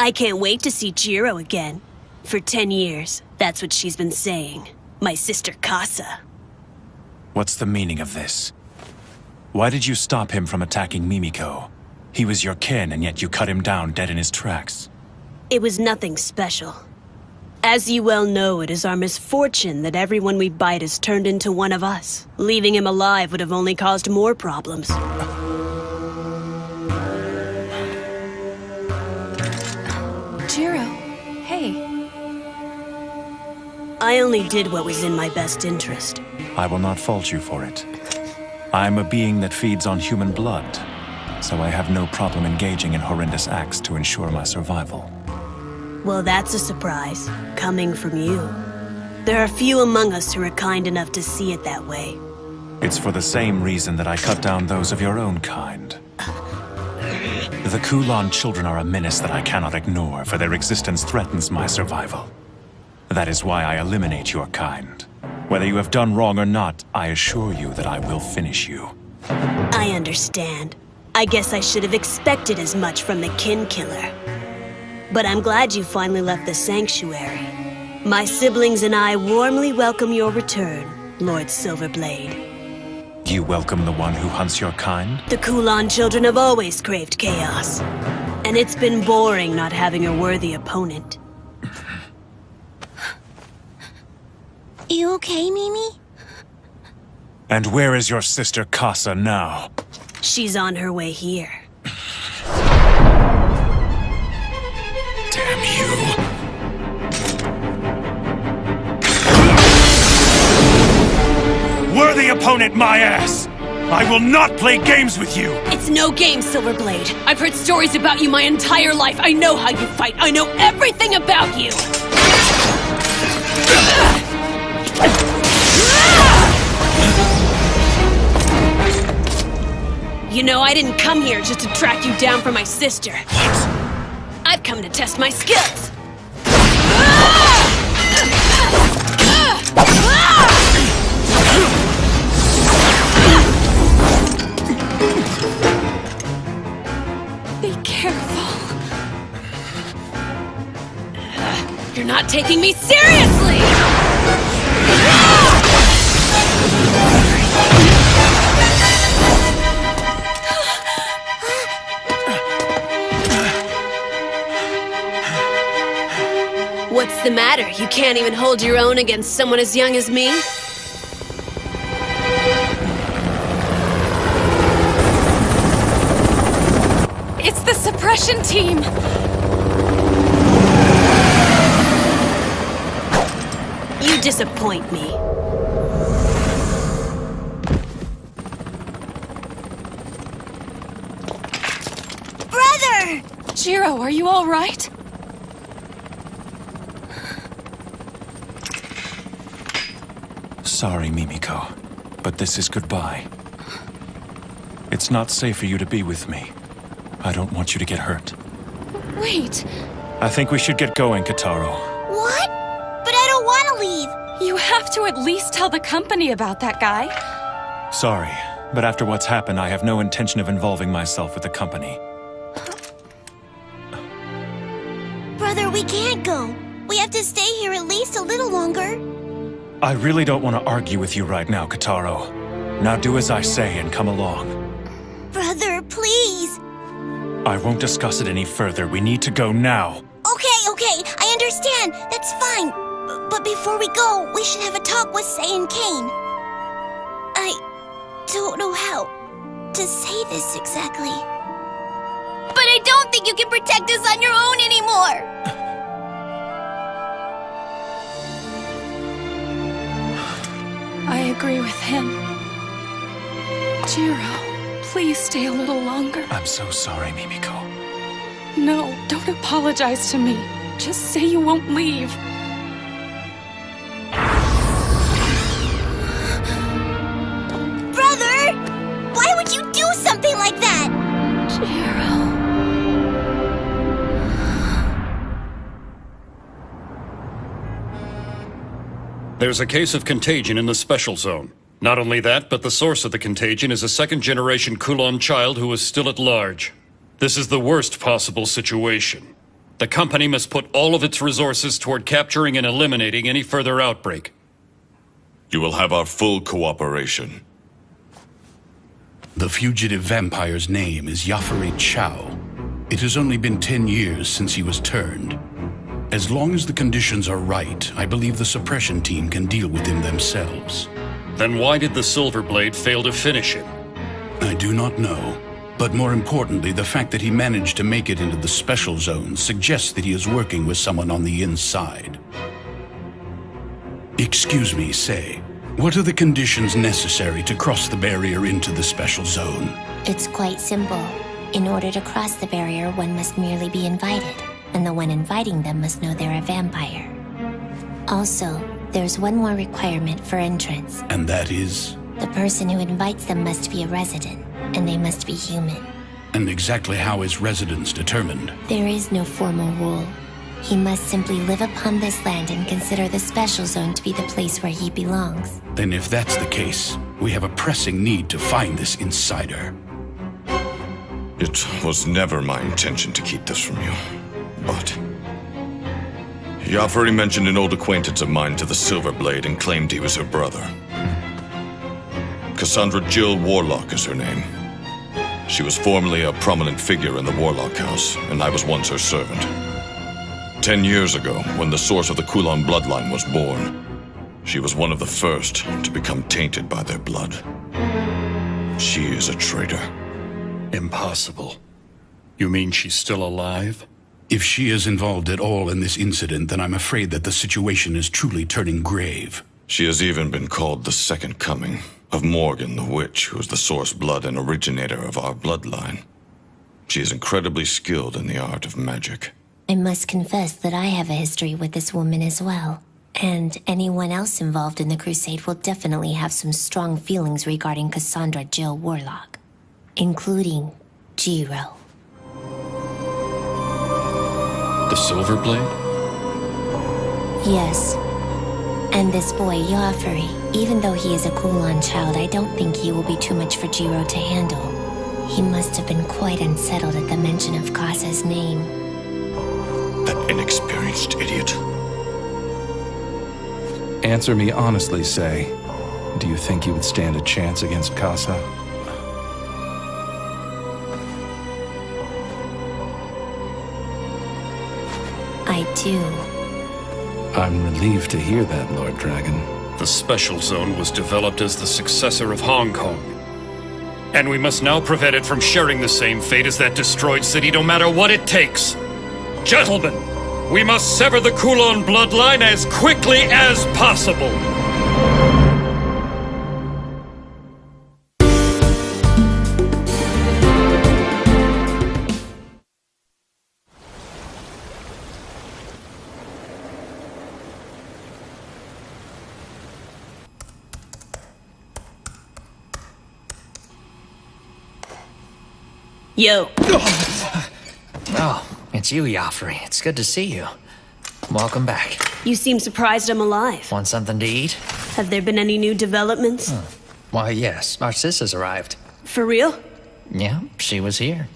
I can't wait to see Jiro again. For 10 years, that's what she's been saying. My sister Kasa. What's the meaning of this? Why did you stop him from attacking Mimiko? He was your kin, and yet you cut him down dead in his tracks. It was nothing special. As you well know, it is our misfortune that everyone we bite is turned into one of us. Leaving him alive would have only caused more problems. Jiro, hey. I only did what was in my best interest. I will not fault you for it. I am a being that feeds on human blood, so I have no problem engaging in horrendous acts to ensure my survival. Well, that's a surprise, coming from you. There are few among us who are kind enough to see it that way. It's for the same reason that I cut down those of your own kind. The Kulan children are a menace that I cannot ignore, for their existence threatens my survival. That is why I eliminate your kind. Whether you have done wrong or not, I assure you that I will finish you. I understand. I guess I should have expected as much from the kin killer. But I'm glad you finally left the sanctuary. My siblings and I warmly welcome your return, Lord Silverblade. You welcome the one who hunts your kind? The Kulan children have always craved chaos. And it's been boring not having a worthy opponent. You okay, Mimi? And where is your sister Kasa now? She's on her way here. Damn you. Worthy opponent, my ass! I will not play games with you! It's no game, Silverblade. I've heard stories about you my entire life. I know how you fight. I know everything about you! You know, I didn't come here just to track you down for my sister. What? I've come to test my skills. Be careful. You're not taking me seriously! What's the matter? You can't even hold your own against someone as young as me? It's the suppression team! You disappoint me. Brother! Jiro, are you all right? Sorry, Mimiko, but this is goodbye. It's not safe for you to be with me. I don't want you to get hurt. Wait, I think we should get going, Kitaro. What? But I don't want to leave. you have to at least tell the company about that guy. Sorry, but after what's happened, I have no intention of involving myself with the company. Brother, we can't go. We have to stay here at least a little longer. I really don't want to argue with you right now, Kitaro. Now do as I say and come along. Brother, please. I won't discuss it any further. We need to go now. Okay, I understand. That's fine. But before we go, we should have a talk with Sei and Kane. I don't know how to say this exactly. But I don't think you can protect us on your own anymore. I agree with him. Jiro, please stay a little longer. I'm so sorry, Mimiko. No, don't apologize to me. Just say you won't leave. Brother! Why would you do something like that? Jiro. There's a case of contagion in the special zone. Not only that, but the source of the contagion is a second-generation Kulan child who is still at large. This is the worst possible situation. The company must put all of its resources toward capturing and eliminating any further outbreak. You will have our full cooperation. The fugitive vampire's name is Yafari Chow. It has only been 10 years since he was turned. As long as the conditions are right, I believe the suppression team can deal with him themselves. Then why did the Silver Blade fail to finish him? I do not know. But more importantly, the fact that he managed to make it into the special zone suggests that he is working with someone on the inside. Excuse me, Sei. What are the conditions necessary to cross the barrier into the special zone? It's quite simple. In order to cross the barrier, one must merely be invited, and the one inviting them must know they're a vampire. Also, there's one more requirement for entrance. And that is? The person who invites them must be a resident, and they must be human. And exactly how is residence determined? There is no formal rule. He must simply live upon this land and consider the special zone to be the place where he belongs. Then if that's the case, we have a pressing need to find this insider. It was never my intention to keep this from you, but... Yafari mentioned an old acquaintance of mine to the Silver Blade and claimed he was her brother. Cassandra Jill Warlock is her name. She was formerly a prominent figure in the Warlock House, and I was once her servant. 10 years ago, when the source of the Kulon bloodline was born, she was one of the first to become tainted by their blood. She is a traitor. Impossible. You mean she's still alive? If she is involved at all in this incident, then I'm afraid that the situation is truly turning grave. She has even been called the Second Coming of Morgan the Witch, who is the source blood and originator of our bloodline. She is incredibly skilled in the art of magic. I must confess that I have a history with this woman as well. And anyone else involved in the crusade will definitely have some strong feelings regarding Cassandra Jill Warlock, including Jiro. The Silver Blade? Yes. And this boy, Yafari, even though he is a Kulon child, I don't think he will be too much for Jiro to handle. He must have been quite unsettled at the mention of Kasa's name. That inexperienced idiot. Answer me honestly, Sei. Do you think you would stand a chance against Kasa? I do. I'm relieved to hear that, Lord Dragon. The Special Zone was developed as the successor of Hong Kong. And we must now prevent it from sharing the same fate as that destroyed city, no matter what it takes. Gentlemen, we must sever the Kulon bloodline as quickly as possible. Yo. Oh, it's you, Yafari. It's good to see you. Welcome back. You seem surprised I'm alive. Want something to eat? Have there been any new developments? Why, yes. Our sis has arrived. For real? Yeah, she was here.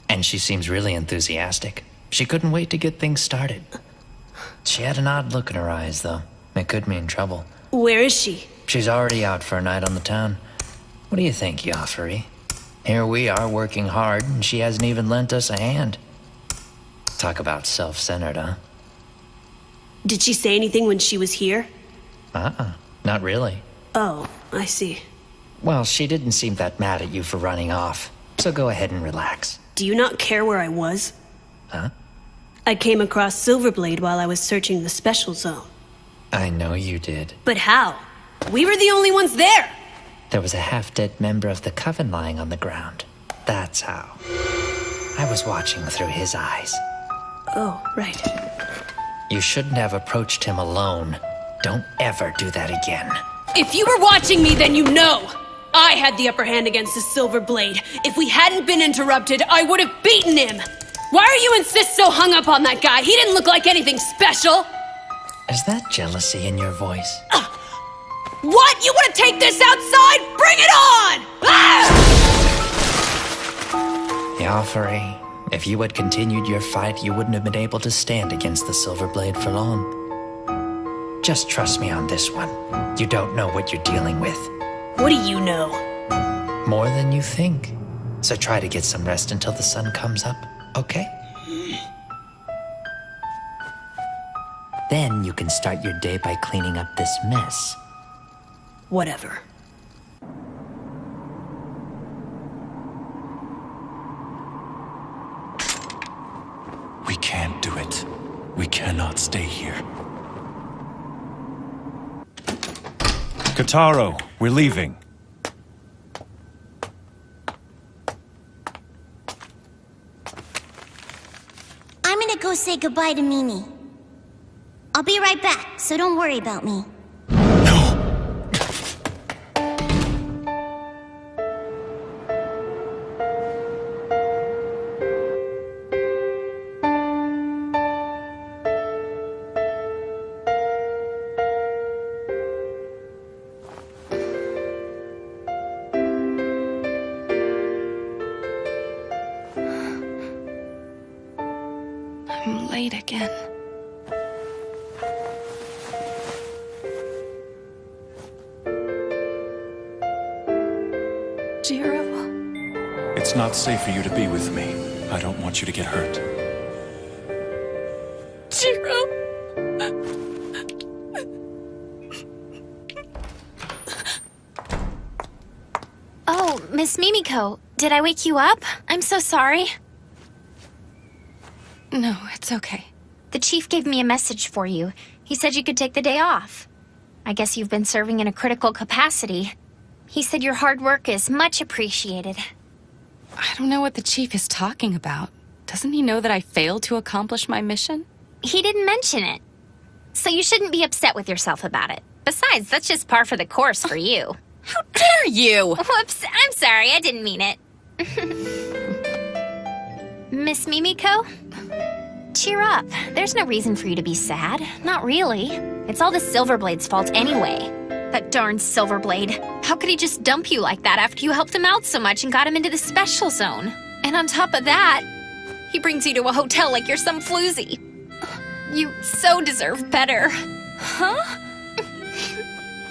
And she seems really enthusiastic. She couldn't wait to get things started. She had an odd look in her eyes, though. It could mean trouble. Where is she? She's already out for a night on the town. What do you think, Yafari? Here we are working hard, and she hasn't even lent us a hand. Talk about self-centered, huh? Did she say anything when she was here? Not really. Oh, I see. Well, she didn't seem that mad at you for running off, so go ahead and relax. Do you not care where I was? Huh? I came across Silverblade while I was searching the Special Zone. I know you did. But how? We were the only ones there! There was a half-dead member of the Coven lying on the ground. That's how. I was watching through his eyes. Oh, right. You shouldn't have approached him alone. Don't ever do that again. If you were watching me, then you know! I had the upper hand against the Silver Blade. If we hadn't been interrupted, I would have beaten him! Why are you so hung up on that guy? He didn't look like anything special! Is that jealousy in your voice? What? You want to take this outside? Bring it on! Ah! Yafari, If you had continued your fight, you wouldn't have been able to stand against the Silver Blade for long. Just trust me on this one. You don't know what you're dealing with. What do you know? More than you think. So try to get some rest until the sun comes up, okay? Then you can start your day by cleaning up this mess. Whatever. We can't do it. We cannot stay here. Kotaro, we're leaving. I'm gonna go say goodbye to Mimi. I'll be right back, so don't worry about me. I'm late again. Jiro. It's not safe for you to be with me. I don't want you to get hurt. Jiro. Oh, Miss Mimiko, did I wake you up? I'm so sorry. No, it's okay. The chief gave me a message for you. He said you could take the day off. I guess you've been serving in a critical capacity. He said your hard work is much appreciated. I don't know what the chief is talking about. Doesn't he know that I failed to accomplish my mission? He didn't mention it. So you shouldn't be upset with yourself about it. Besides, that's just par for the course for you. How dare you! Whoops, I'm sorry, I didn't mean it. Miss Mimiko? Cheer up. There's no reason for you to be sad. Not really. It's all the Silverblade's fault anyway. That darn Silverblade. How could he just dump you like that after you helped him out so much and got him into the special zone? And on top of that, he brings you to a hotel like you're some floozy. You so deserve better. Huh?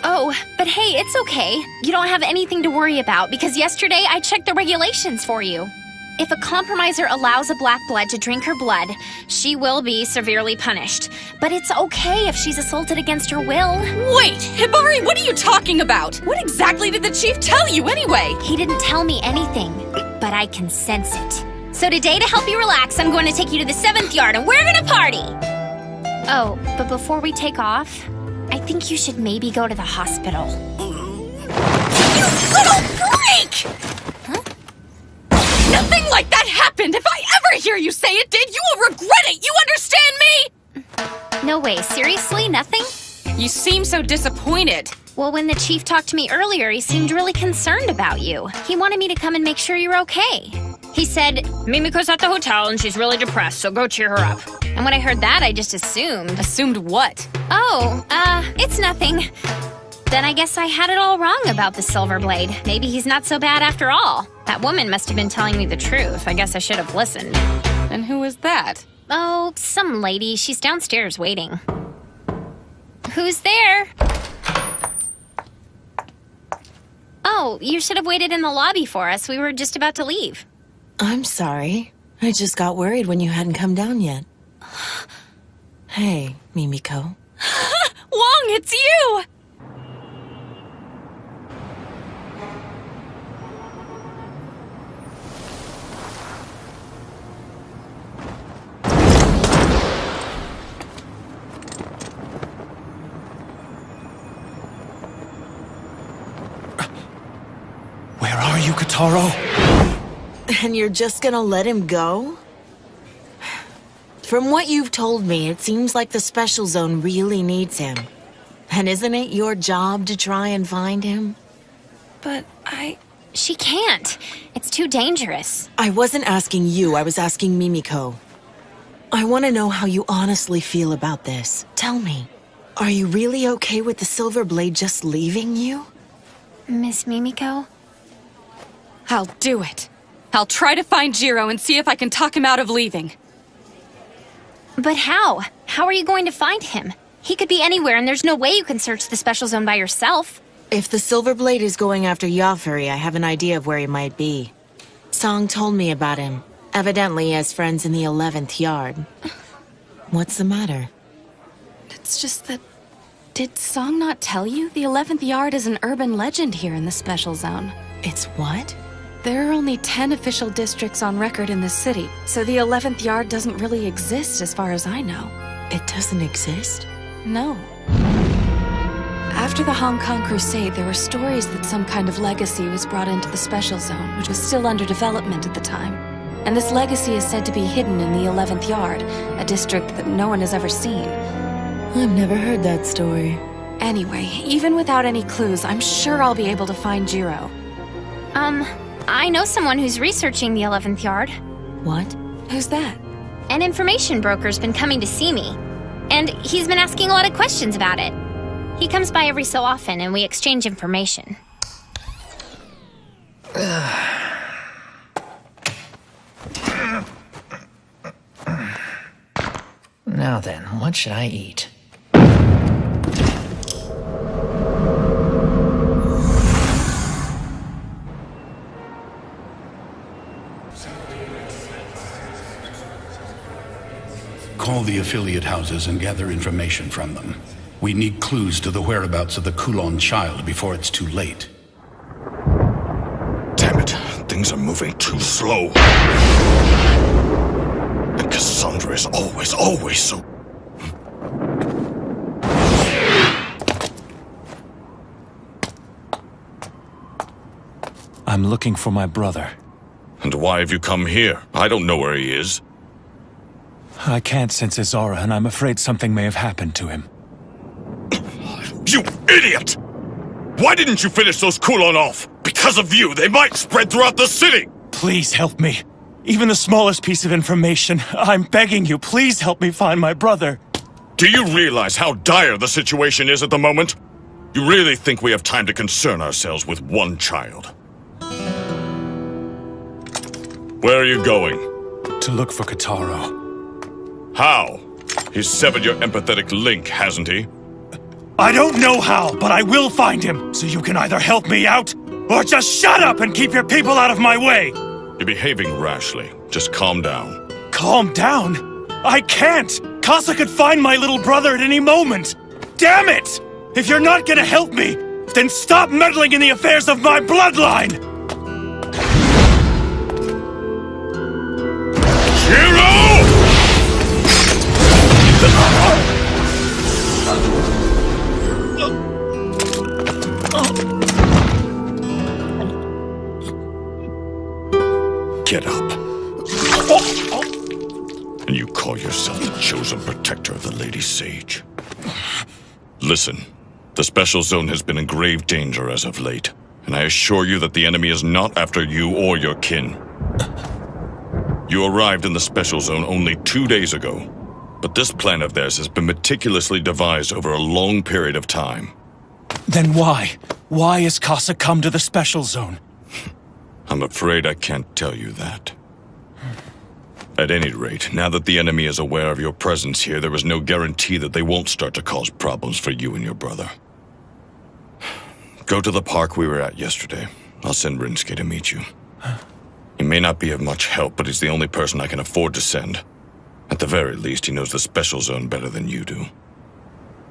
Oh, but hey, it's okay. You don't have anything to worry about because yesterday I checked the regulations for you. If a compromiser allows a black blood to drink her blood, she will be severely punished. But it's okay if she's assaulted against her will. Wait! Hibari, what are you talking about? What exactly did the chief tell you anyway? He didn't tell me anything, but I can sense it. So today, to help you relax, I'm going to take you to the 7th yard and we're gonna party! Oh, but before we take off, I think you should maybe go to the hospital. You little freak! Nothing like that happened! If I ever hear you say it did, you will regret it! You understand me? No way, seriously? Nothing? You seem so disappointed. Well, when the chief talked to me earlier, he seemed really concerned about you. He wanted me to come and make sure you're okay. He said, Mimiko's at the hotel and she's really depressed, so go cheer her up. And when I heard that, I just assumed. Assumed what? Oh, it's nothing. Then I guess I had it all wrong about the Silverblade. Maybe he's not so bad after all. That woman must have been telling me the truth. I guess I should have listened. And who is that? Oh, some lady. She's downstairs waiting. Who's there? Oh, you should have waited in the lobby for us. We were just about to leave. I'm sorry. I just got worried when you hadn't come down yet. Hey, Mimiko. Wong, it's you! Where are you, Kotaro? And you're just gonna let him go? From what you've told me, it seems like the special zone really needs him. And isn't it your job to try and find him? But She can't. It's too dangerous. I wasn't asking you, I was asking Mimiko. I want to know how you honestly feel about this. Tell me, are you really okay with the Silverblade just leaving you? Miss Mimiko? I'll do it. I'll try to find Jiro and see if I can talk him out of leaving. But how? How are you going to find him? He could be anywhere, and there's no way you can search the special zone by yourself. If the Silverblade is going after Yafuri, I have an idea of where he might be. Song told me about him. Evidently, he has friends in the 11th yard. What's the matter? It's just that... Did Song not tell you? The 11th yard is an urban legend here in the special zone. It's what? There are only 10 official districts on record in this city, so the 11th yard doesn't really exist as far as I know. It doesn't exist? No. After the Hong Kong Crusade, there were stories that some kind of legacy was brought into the special zone, which was still under development at the time. And this legacy is said to be hidden in the 11th yard, a district that no one has ever seen. I've never heard that story. Anyway, even without any clues, I'm sure I'll be able to find Jiro. I know someone who's researching the 11th yard. What? Who's that? An information broker's been coming to see me. And he's been asking a lot of questions about it. He comes by every so often, and we exchange information. Now then, what should I eat? Call the affiliate houses and gather information from them. We need clues to the whereabouts of the Kulon child before it's too late. Damn it, things are moving too slow. And Cassandra is always so... I'm looking for my brother. And why have you come here? I don't know where he is. I can't sense his aura, and I'm afraid something may have happened to him. You idiot! Why didn't you finish those Kulon off? Because of you, they might spread throughout the city! Please help me. Even the smallest piece of information. I'm begging you, please help me find my brother. Do you realize how dire the situation is at the moment? You really think we have time to concern ourselves with one child? Where are you going? To look for Kotaro. How? He's severed your empathetic link, hasn't he? I don't know how, but I will find him, so you can either help me out, or just shut up and keep your people out of my way! You're behaving rashly. Just calm down. Calm down? I can't! Kasa could find my little brother at any moment! Damn it! If you're not gonna help me, then stop meddling in the affairs of my bloodline! Hero! Get up. And you call yourself the chosen protector of the Lady Sage. Listen, the special zone has been in grave danger as of late, and I assure you that the enemy is not after you or your kin. You arrived in the special zone only 2 days ago, but this plan of theirs has been meticulously devised over a long period of time. Then why? Why has Kasa come to the special zone? I'm afraid I can't tell you that. At any rate, now that the enemy is aware of your presence here, there is no guarantee that they won't start to cause problems for you and your brother. Go to the park we were at yesterday. I'll send Rinsuke to meet you. He may not be of much help, but he's the only person I can afford to send. At the very least, he knows the special zone better than you do.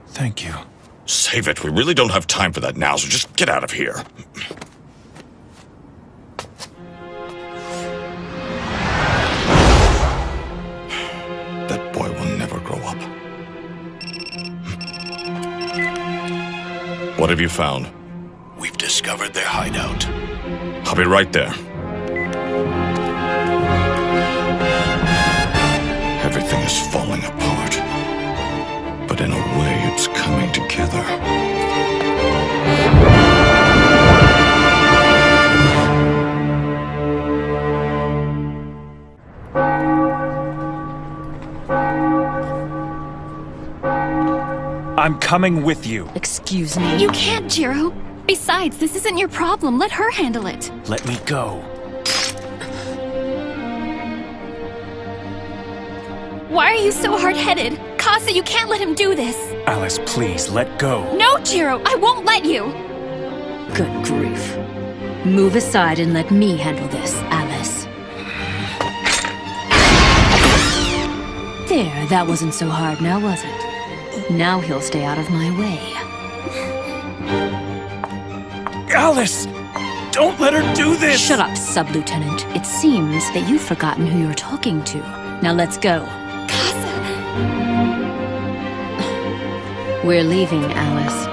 Thank you. Save it. We really don't have time for that now, so just get out of here. That boy will never grow up. What have you found? We've discovered their hideout. I'll be right there. Everything is falling apart, but in a way it's coming together. I'm coming with you. Excuse me? You can't, Jiro. Besides, this isn't your problem. Let her handle it. Let me go. Why are you so hard-headed? Casa, you can't let him do this. Alice, please, let go. No, Jiro, I won't let you. Good grief. Move aside and let me handle this, Alice. There, that wasn't so hard now, was it? Now he'll stay out of my way. Alice! Don't let her do this! Shut up, Sub-Lieutenant. It seems that you've forgotten who you're talking to. Now let's go. Casa! We're leaving, Alice.